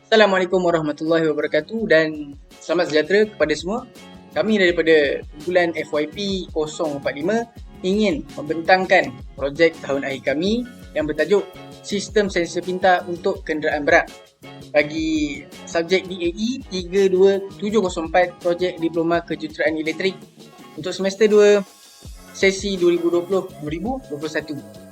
Assalamualaikum warahmatullahi wabarakatuh dan selamat sejahtera kepada semua. Kami daripada kumpulan FYP 045 ingin membentangkan projek tahun akhir kami yang bertajuk Sistem Sensor Pintar untuk Kenderaan Berat bagi subjek DAE 32704 projek Diploma Kejuruteraan Elektrik untuk semester 2 sesi 2020-2021.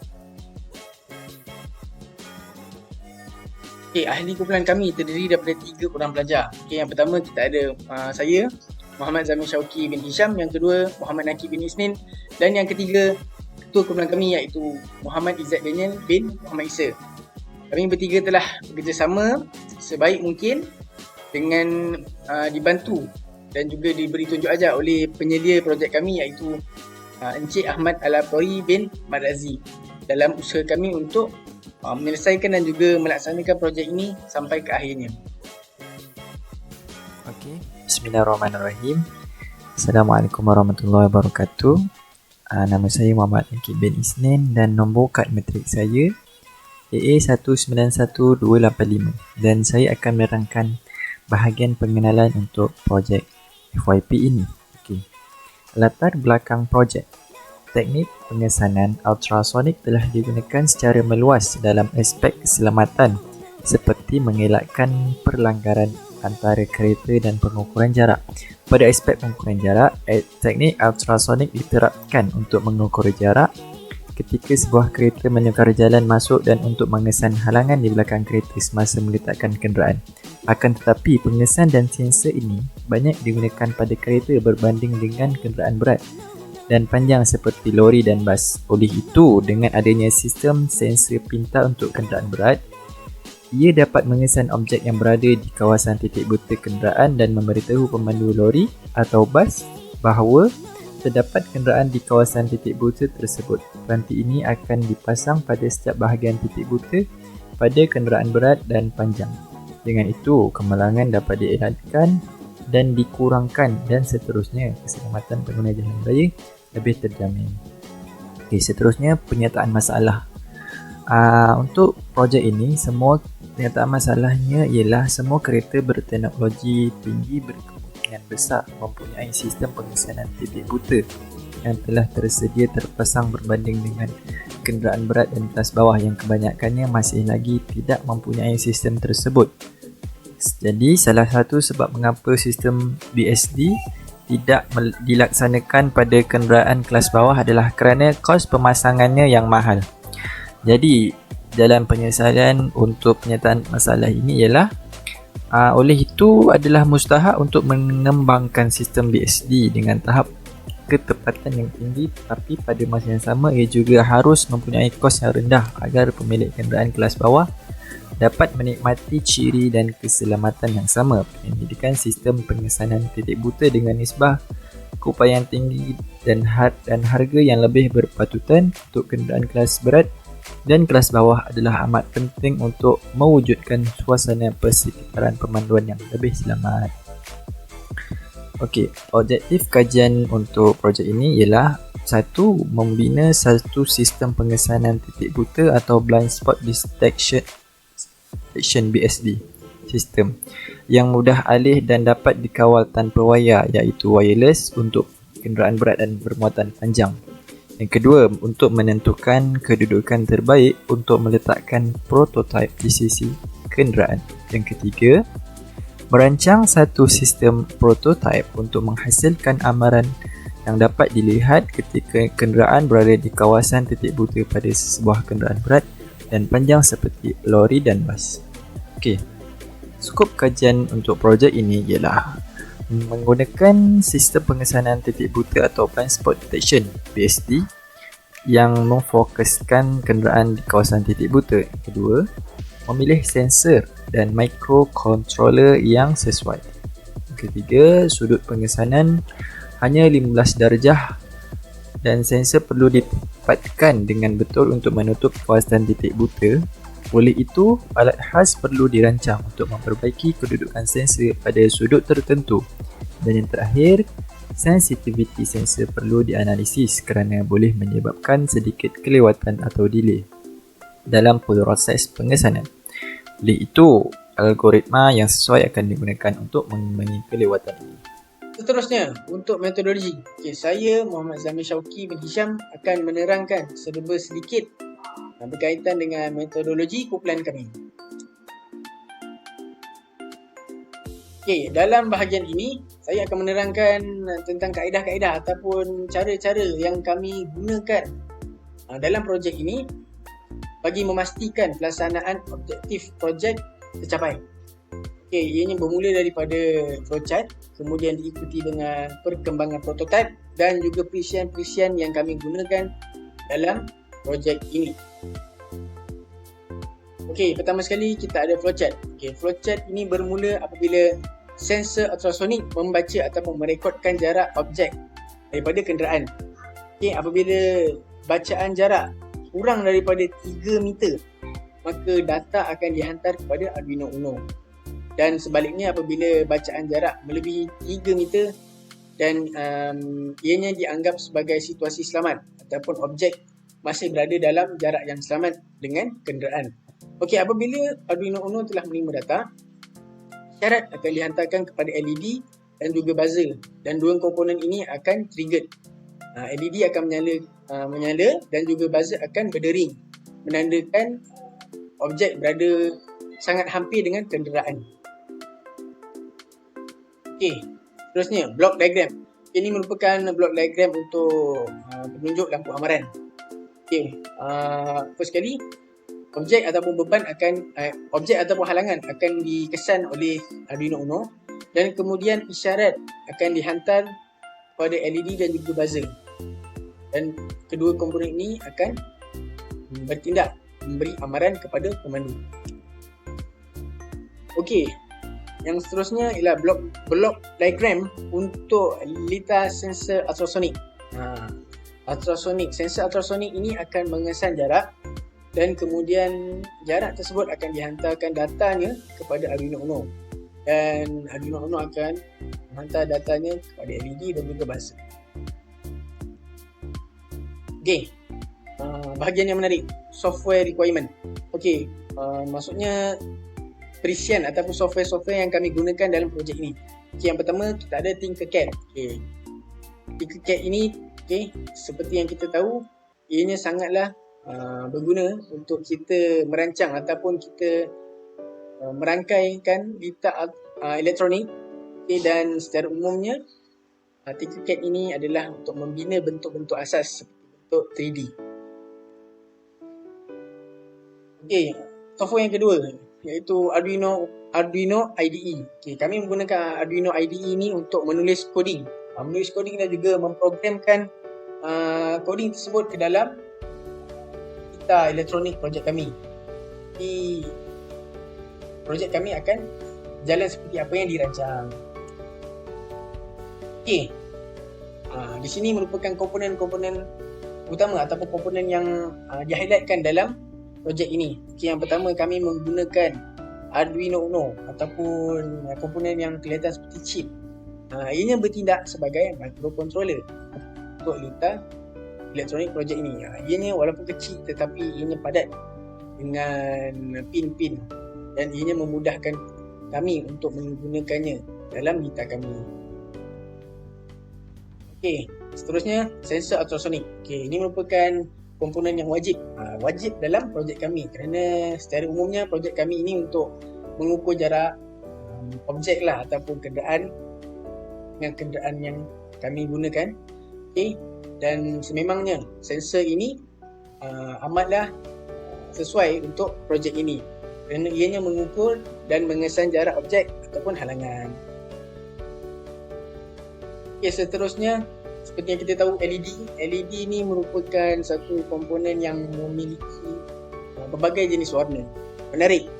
Ahli kumpulan kami terdiri daripada 3 orang pelajar. Yang pertama kita ada saya, Muhammad Zamir Syauqi bin Hisham. Yang kedua, Muhammad Naqi bin Isnin. Dan yang ketiga, ketua kumpulan kami iaitu Muhammad Izzat Daniel bin Muhammad Isa. Kami bertiga telah bekerjasama sebaik mungkin dengan dibantu dan juga diberi tunjuk ajar oleh penyedia projek kami iaitu Encik Ahmad Al-Apori bin Marazi dalam usaha kami untuk menyelesaikan dan juga melaksanakan projek ini sampai ke akhirnya. Okey, bismillahirrahmanirrahim. Assalamualaikum warahmatullahi wabarakatuh. Nama saya Muhammad Naqi bin Isnin dan nombor kad matrik saya AA191285 dan saya akan menerangkan bahagian pengenalan untuk projek FYP ini. Okey. Latar belakang projek. Teknik pengesanan ultrasonik telah digunakan secara meluas dalam aspek keselamatan seperti mengelakkan perlanggaran antara kereta dan pengukuran jarak. Pada aspek pengukuran jarak, teknik ultrasonik diterapkan untuk mengukur jarak ketika sebuah kereta menukar jalan masuk dan untuk mengesan halangan di belakang kereta semasa meletakkan kenderaan. Akan tetapi, pengesan dan sensor ini banyak digunakan pada kereta berbanding dengan kenderaan berat dan panjang seperti lori dan bas. Oleh itu, dengan adanya sistem sensor pintar untuk kenderaan berat, ia dapat mengesan objek yang berada di kawasan titik buta kenderaan dan memberitahu pemandu lori atau bas bahawa terdapat kenderaan di kawasan titik buta tersebut. Peranti ini akan dipasang pada setiap bahagian titik buta pada kenderaan berat dan panjang. Dengan itu, kemalangan dapat dielakkan dan dikurangkan dan seterusnya keselamatan pengguna jalan raya lebih terjamin. Okey, seterusnya penyataan masalah. Untuk projek ini, semua penyataan masalahnya ialah semua kereta berteknologi tinggi berkemungkinan besar mempunyai sistem pengesanan titik buta yang telah tersedia terpasang berbanding dengan kenderaan berat dan kelas bawah yang kebanyakannya masih lagi tidak mempunyai sistem tersebut. Jadi, salah satu sebab mengapa sistem BSD tidak dilaksanakan pada kenderaan kelas bawah adalah kerana kos pemasangannya yang mahal. Jadi, dalam penyesalan untuk penyataan masalah ini ialah oleh itu adalah mustahak untuk mengembangkan sistem BSD dengan tahap ketepatan yang tinggi, tetapi pada masa yang sama ia juga harus mempunyai kos yang rendah agar pemilik kenderaan kelas bawah dapat menikmati ciri dan keselamatan yang sama. Penyelidikan sistem pengesanan titik buta dengan nisbah keupayaan tinggi dan harga yang lebih berpatutan untuk kenderaan kelas berat dan kelas bawah adalah amat penting untuk mewujudkan suasana persekitaran pemanduan yang lebih selamat. Okey, objektif kajian untuk projek ini ialah 1. Membina satu sistem pengesanan titik buta atau blind spot detection BSD sistem yang mudah alih dan dapat dikawal tanpa wayar, iaitu wireless untuk kenderaan berat dan bermuatan panjang. Yang kedua, untuk menentukan kedudukan terbaik untuk meletakkan prototipe di sisi kenderaan. Yang ketiga, merancang satu sistem prototipe untuk menghasilkan amaran yang dapat dilihat ketika kenderaan berada di kawasan titik buta pada sebuah kenderaan berat dan panjang seperti lori dan bas. Okey, skop kajian untuk projek ini ialah menggunakan sistem pengesanan titik buta atau blind spot detection BSD yang memfokuskan kenderaan di kawasan titik buta. Kedua, memilih sensor dan microcontroller yang sesuai. Ketiga, sudut pengesanan hanya 15 darjah dan sensor perlu ditempatkan dengan betul untuk menutup kawasan titik buta. Oleh itu, alat khas perlu dirancang untuk memperbaiki kedudukan sensor pada sudut tertentu. Dan yang terakhir, sensitiviti sensor perlu dianalisis kerana boleh menyebabkan sedikit kelewatan atau delay dalam proses pengesanan. Oleh itu, algoritma yang sesuai akan digunakan untuk mengimbangi kelewatan ini. Seterusnya, untuk metodologi. Saya Muhammad Zamir Syauqi bin Hisham akan menerangkan serba sedikit berkaitan dengan metodologi kumpulan kami. Dalam bahagian ini, saya akan menerangkan tentang kaedah-kaedah ataupun cara-cara yang kami gunakan dalam projek ini bagi memastikan pelaksanaan objektif projek tercapai. Ianya bermula daripada flowchart, kemudian diikuti dengan perkembangan prototype dan juga perisian-perisian yang kami gunakan dalam projek ini. Pertama sekali kita ada flowchart. Flowchart ini bermula apabila sensor ultrasonik membaca ataupun merekodkan jarak objek daripada kenderaan. Apabila bacaan jarak kurang daripada 3 meter, maka data akan dihantar kepada Arduino Uno. Dan sebaliknya, apabila bacaan jarak melebihi 3 meter dan ianya dianggap sebagai situasi selamat ataupun objek masih berada dalam jarak yang selamat dengan kenderaan. Apabila Arduino Uno telah menerima data, syarat akan dihantarkan kepada LED dan juga buzzer, dan dua komponen ini akan triggered. LED akan menyala dan juga buzzer akan berdering, menandakan objek berada sangat hampir dengan kenderaan. Seterusnya, block diagram. Ini merupakan block diagram untuk penunjuk lampu amaran. First sekali, objek ataupun beban objek ataupun halangan akan dikesan oleh Arduino Uno, dan kemudian isyarat akan dihantar kepada LED dan juga buzzer. Dan kedua komponen ini akan bertindak memberi amaran kepada pemandu. Yang seterusnya ialah block diagram untuk litar sensor ultrasonik. Sensor ultrasonik ini akan mengesan jarak, dan kemudian jarak tersebut akan dihantarkan datanya kepada Arduino Uno, dan Arduino Uno akan menghantar datanya kepada LED dan juga buzzer. Bahagian yang menarik, software requirement. Maksudnya perisian ataupun software yang kami gunakan dalam projek ini. Yang pertama, kita ada Tinkercad. Tinkercad ini, seperti yang kita tahu, ianya sangatlah berguna untuk kita merancang ataupun kita merangkaikan litar elektronik. Dan secara umumnya, Tinkercad ini adalah untuk membina bentuk-bentuk asas seperti bentuk 3D. Software yang kedua iaitu Arduino IDE. Kami menggunakan Arduino IDE ini untuk menulis coding. Menulis coding dan juga memprogramkan coding tersebut ke dalam litar elektronik projek kami. Projek kami akan jalan seperti apa yang dirancang. Di sini merupakan komponen-komponen utama ataupun komponen yang di-highlightkan dalam projek ini. Yang pertama, kami menggunakan Arduino Uno ataupun komponen yang kelihatan seperti chip. Ianya bertindak sebagai microcontroller untuk litar elektronik projek ini. Ianya walaupun kecil tetapi ianya padat dengan pin-pin, dan ianya memudahkan kami untuk menggunakannya dalam litar kami. Seterusnya, sensor ultrasonik. Ini merupakan komponen yang wajib dalam projek kami, kerana secara umumnya projek kami ini untuk mengukur jarak objek ataupun kenderaan dengan kenderaan yang kami gunakan. Dan sememangnya sensor ini amatlah sesuai untuk projek ini, kerana ianya mengukur dan mengesan jarak objek ataupun halangan. Seterusnya, seperti yang kita tahu, LED ni merupakan satu komponen yang memiliki berbagai jenis warna. Menarik.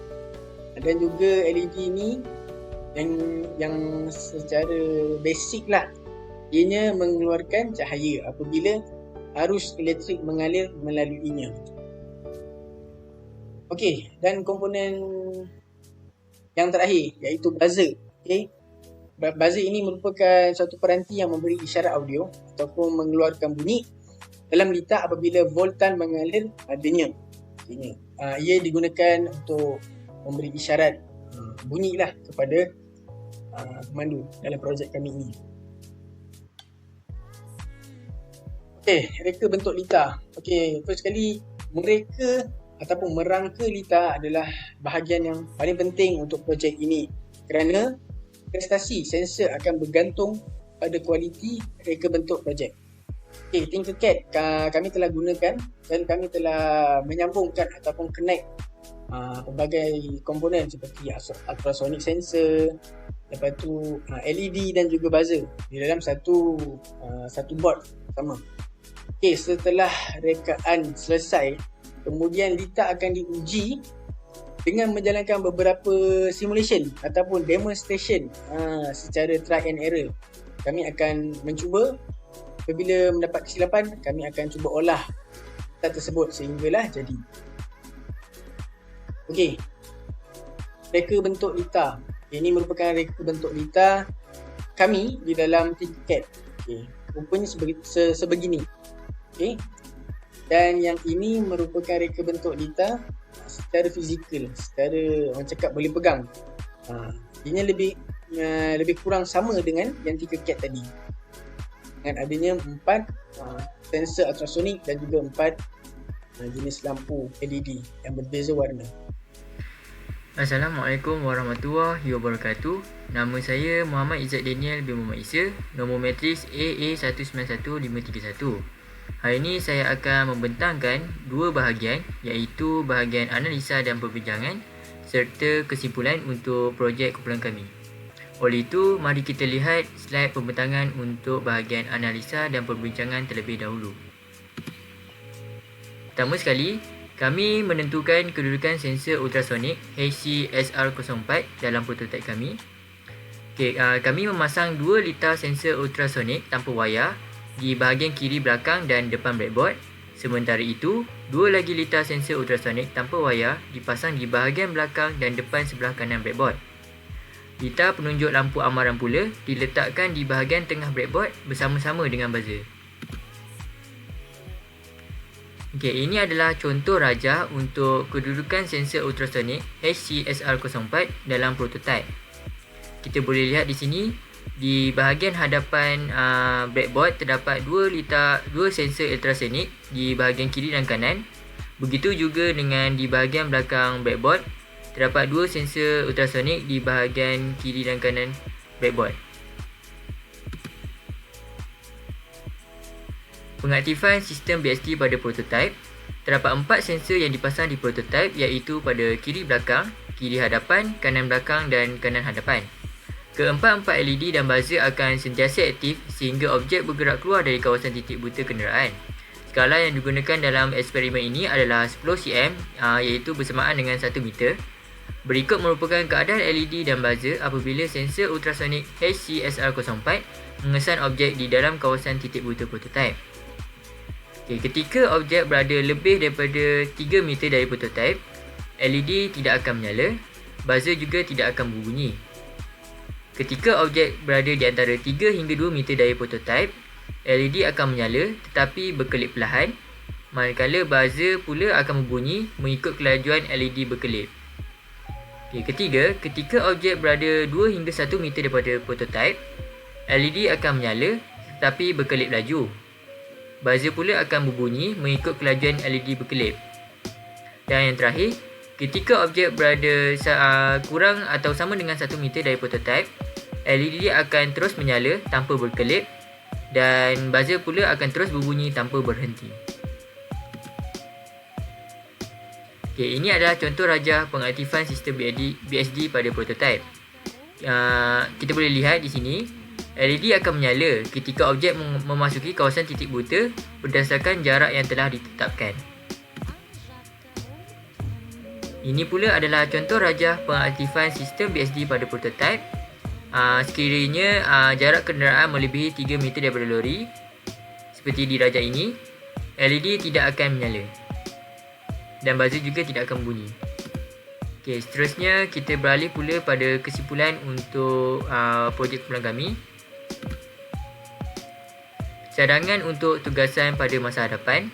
Dan juga LED ni yang secara basic lah, ianya mengeluarkan cahaya apabila arus elektrik mengalir melaluinya. Dan komponen yang terakhir iaitu buzzer. Buzzer ini merupakan suatu peranti yang memberi isyarat audio ataupun mengeluarkan bunyi dalam litar apabila voltan mengalir padanya. Ia digunakan untuk memberi isyarat bunyilah kepada pemandu dalam projek kami ini. Okey, reka bentuk litar. Okey, first sekali mereka ataupun merangka litar adalah bahagian yang paling penting untuk projek ini kerana prestasi sensor akan bergantung pada kualiti reka bentuk projek. Okey, Tinkercad kami telah gunakan dan kami telah menyambungkan ataupun connect pelbagai komponen seperti ultrasonic sensor, lepas tu LED dan juga buzzer di dalam satu board sama. Okey, setelah rekaan selesai, kemudian litar akan diuji dengan menjalankan beberapa simulation ataupun demonstration secara try and error. Kami akan mencuba, apabila mendapat kesilapan, kami akan cuba olah litar tersebut sehinggalah jadi. Okey, reka bentuk litar. Ini merupakan reka bentuk litar kami di dalam Tinkercad. Okey, rupanya sebegini. Okey. Dan yang ini merupakan reka bentuk litar secara fizikal, secara orang cakap boleh pegang. Ini lebih kurang sama dengan yang Tinkercad tadi. Dengan adanya 4 sensor ultrasonik dan juga 4 jenis lampu LED yang berbeza warna. Assalamualaikum warahmatullahi wabarakatuh. Nama saya Muhammad Izzat Daniel bin Muhammad Isa, nombor matris AA191531. Hari ini saya akan membentangkan dua bahagian, iaitu bahagian analisa dan perbincangan serta kesimpulan untuk projek kumpulan kami. Oleh itu, mari kita lihat slide pembentangan untuk bahagian analisa dan perbincangan terlebih dahulu. Pertama sekali, kami menentukan kedudukan sensor ultrasonik HCSR04 dalam prototipe kami. Kami memasang dua litar sensor ultrasonik tanpa wayar di bahagian kiri belakang dan depan breadboard. Sementara itu, dua lagi litar sensor ultrasonik tanpa wayar dipasang di bahagian belakang dan depan sebelah kanan breadboard. Litar penunjuk lampu amaran pula diletakkan di bahagian tengah breadboard bersama-sama dengan buzzer. Ini adalah contoh rajah untuk kedudukan sensor ultrasonik HCSR04 dalam prototipe. Kita boleh lihat di sini, di bahagian hadapan breadboard terdapat dua sensor ultrasonik di bahagian kiri dan kanan. Begitu juga dengan di bahagian belakang breadboard terdapat dua sensor ultrasonik di bahagian kiri dan kanan breadboard. Pengaktifan sistem BSD pada prototipe. Terdapat 4 sensor yang dipasang di prototipe, iaitu pada kiri belakang, kiri hadapan, kanan belakang dan kanan hadapan. Keempat-empat LED dan buzzer akan sentiasa aktif sehingga objek bergerak keluar dari kawasan titik buta kenderaan. Skala yang digunakan dalam eksperimen ini adalah 10 cm, iaitu bersamaan dengan 1 meter. Berikut merupakan keadaan LED dan buzzer apabila sensor ultrasonik HCSR04 mengesan objek di dalam kawasan titik buta prototipe. Ketika objek berada lebih daripada 3 meter dari prototipe, LED tidak akan menyala, buzzer juga tidak akan berbunyi. Ketika objek berada di antara 3 hingga 2 meter dari prototipe, LED akan menyala tetapi berkelip perlahan, manakala buzzer pula akan berbunyi mengikut kelajuan LED berkelip. Ketiga, ketika objek berada 2 hingga 1 meter daripada prototipe, LED akan menyala tetapi berkelip laju. Buzzer pula akan berbunyi mengikut kelajuan LED berkelip. Dan yang terakhir, ketika objek berada kurang atau sama dengan 1 meter dari prototipe, LED akan terus menyala tanpa berkelip dan buzzer pula akan terus berbunyi tanpa berhenti. Ini adalah contoh rajah pengaktifan sistem BSD pada prototipe. Kita boleh lihat di sini, LED akan menyala ketika objek memasuki kawasan titik buta berdasarkan jarak yang telah ditetapkan. Ini pula adalah contoh rajah pengaktifan sistem BSD pada prototipe. Sekiranya jarak kenderaan melebihi 3 meter daripada lori, seperti di rajah ini, LED tidak akan menyala dan buzzer juga tidak akan bunyi. Seterusnya kita beralih pula pada kesimpulan untuk projek kumpulan kami. Cadangan untuk tugasan pada masa hadapan.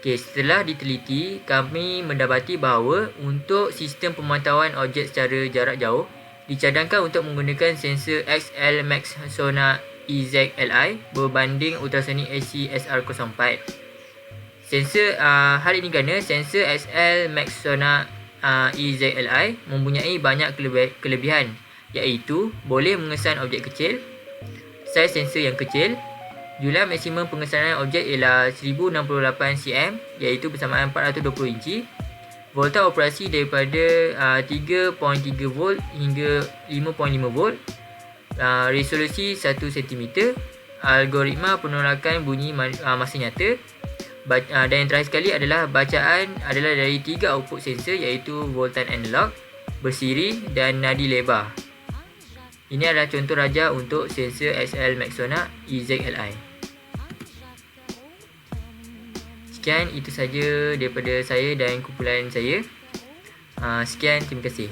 Setelah diteliti, kami mendapati bahawa untuk sistem pemantauan objek secara jarak jauh, dicadangkan untuk menggunakan sensor XL Max Sona EZLI berbanding ultrasonic AC SR04. Hal ini kerana sensor XL Max Sona EZLI mempunyai banyak kelebihan, iaitu boleh mengesan objek kecil, saiz sensor yang kecil, jumlah maksimum pengesanan objek ialah 1068 cm iaitu bersamaan 420 inci, volta operasi daripada 3.3 volt hingga 5.5 volt, resolusi 1 cm, algoritma penolakan bunyi masa nyata, dan yang terakhir sekali adalah bacaan adalah dari 3 output sensor iaitu voltan analog, bersiri dan nadi lebar. Ini adalah contoh raja untuk sensor XL Max Sona EZLI. Sekian, itu saja daripada saya dan kumpulan saya. Sekian, terima kasih.